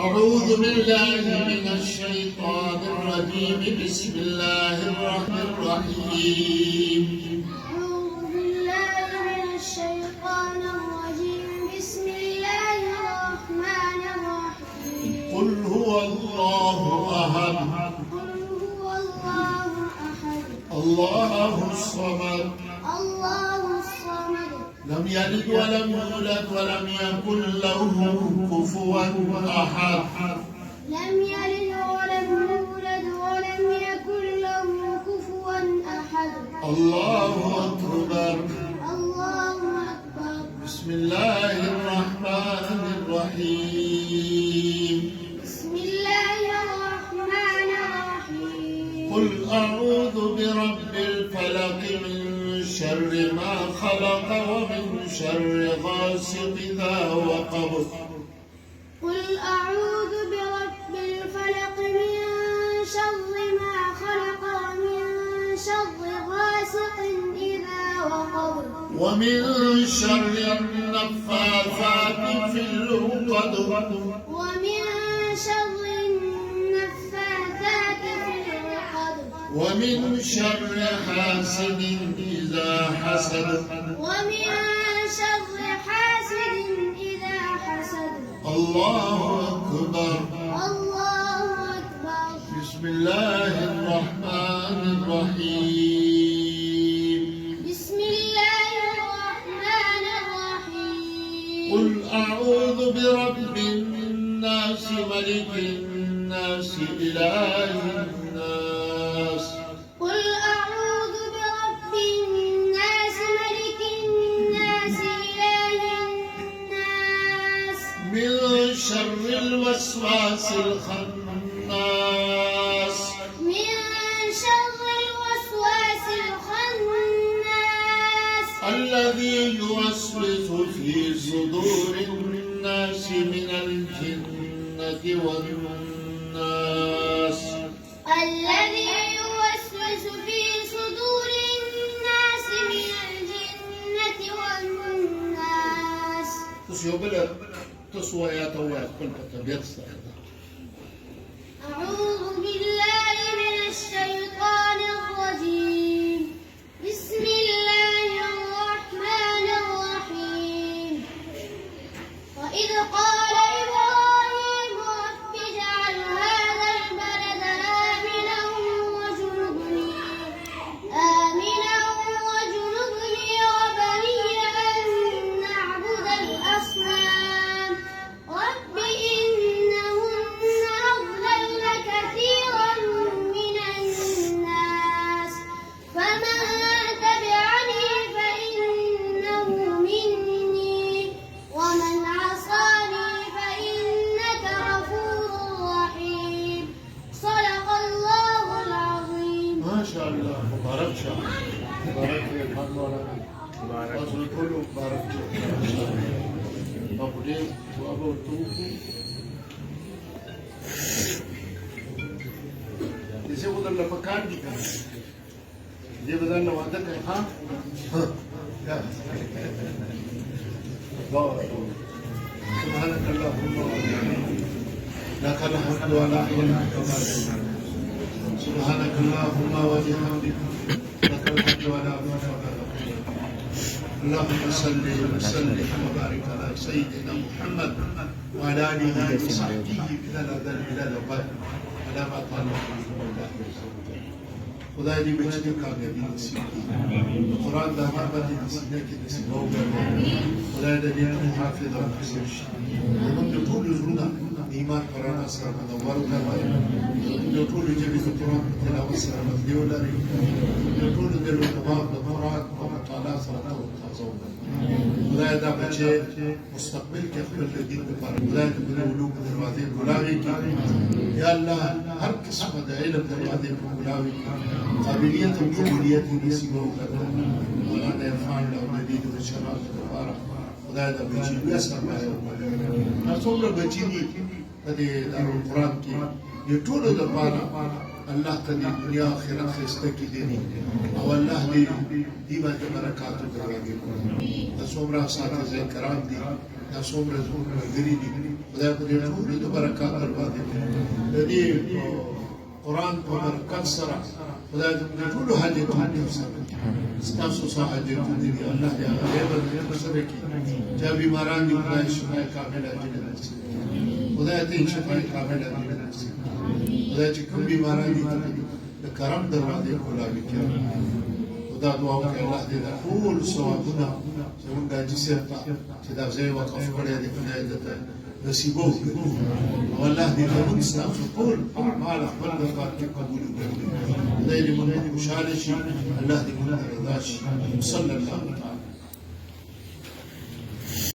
أعوذ بالله من الشيطان الرجيم بسم الله الرحمن الرحيم أعوذ بالله من الشيطان الرجيم بسم الله الرحمن الرحيم قل هو الله أحد قل هو الله أحد الله الصمد الله الصمد لم يلد ولم يولد ولم يكن له كفوا أحد لم يلد ولم يولد ولم يكن له كفوا أحد الله أكبر الله أكبر بسم الله الرحمن الرحيم بسم الله الرحمن الرحيم قل أعوذ برب الفلق من شر ما خلق ومن شر غاسق إذا وقب قل أعوذ برب الفلق من شر ما خلق ومن شر غاسق إذا وقب ومن شر النفاثات في العقد ومن شر النفاثات في العقد ومن شر حاسد إذا حسد ومن شر حاسد إذا حسد الله أكبر الله أكبر بسم الله الرحمن الرحيم بسم الله الرحمن الرحيم قل أعوذ برب الناس ملك الناس إله الناس قل أعوذ برب الناس ملك الناس إله الناس من شر الوسواس الخناس من شر الوسواس الخناس الذي يوسوس في صدور الناس من الجنة والناس الذي يوسوس في صدور الناس من الجنة والناس تسيوبلا تسوى يا توات كل تبيت أعوذ بالله من الشيطان الرجيم بسم الله الرحمن الرحيم وإذ قال إبراهيم رب اجعل هذا البلد آمنا وجنبني وبني أن نعبد الأصنام رب إنهن أضللن كثيرا من الناس فمن تبعني فإنه مني ومن عصاني فإنك غفور رحيم صدق الله العظيم ما شاء الله مبارك شاء مبارك يا مولانا مبارك كله مبارك أبو ديب وأبو توفو इसे उधर लपकान की कर ये बदल नवादा का हाँ سبحانك اللهم وبحمدك لك الحمد ولا إله إلا أنت سبحانك اللهم وبحمدك لك الحمد ولا إله إلا أنت اللهم صل وسلم وبارك على سيدنا محمد وعلى آله وصحبه إلى الأبد على ما طال خدای دې بچی کامیابی نصیب کړي قرآن د محبت نصیب کړي نصیب وکړي خدای دې حافظ او حفظ شي موږ د ټول زړه ایمان قرآن سره منور کړي د ټول جبې قرآن تلاوت سره مدیو لري د ټول د لوکواب د قرآن او تعالی سره تاسو خدای دا بچي مستقبل کې خپل دین لپاره خدای دې د علوم دروازې ګلاوي کړي یا الله هر قسم د علم دروازې ګلاوي قابلیت او قبولیت نصیب وکړه مولانا عرفان له مدید او شرافت لپاره خدای دا بچي بیا سرمایه وکړي څومره بچي دي په دې دارالقرآن کې د ټولو لپاره الله تدي دنیا آخرت خسته کی دینی او الله دې دې باندې برکات وکړي د څومره ساتي کرام دي د څومره ملګري دي خدای په دې ټول د برکات درباندې د دې قرآن په برکت سره خدای دې ټول حاجتونه سره ستاسو سره حاجتونه دي الله دې هغه به سره کی چې بیماران دي خدای شفا کامله دې خدای دې شفا کامله دې خدای چې کوم بیماران دي د کرم دروازې کولاوي کړي خدا دعا وکړي الله دې ټول ثوابونه زموږ د جسم ته چې دا ځای وقف کړی دی خدای دې نصیبو او الله دې موږ ستاسو ټول اعمال خپل دغه کې قبول کړي خدای دې موږ خوشاله شي الله دې موږ رضا شي صلی الله علیه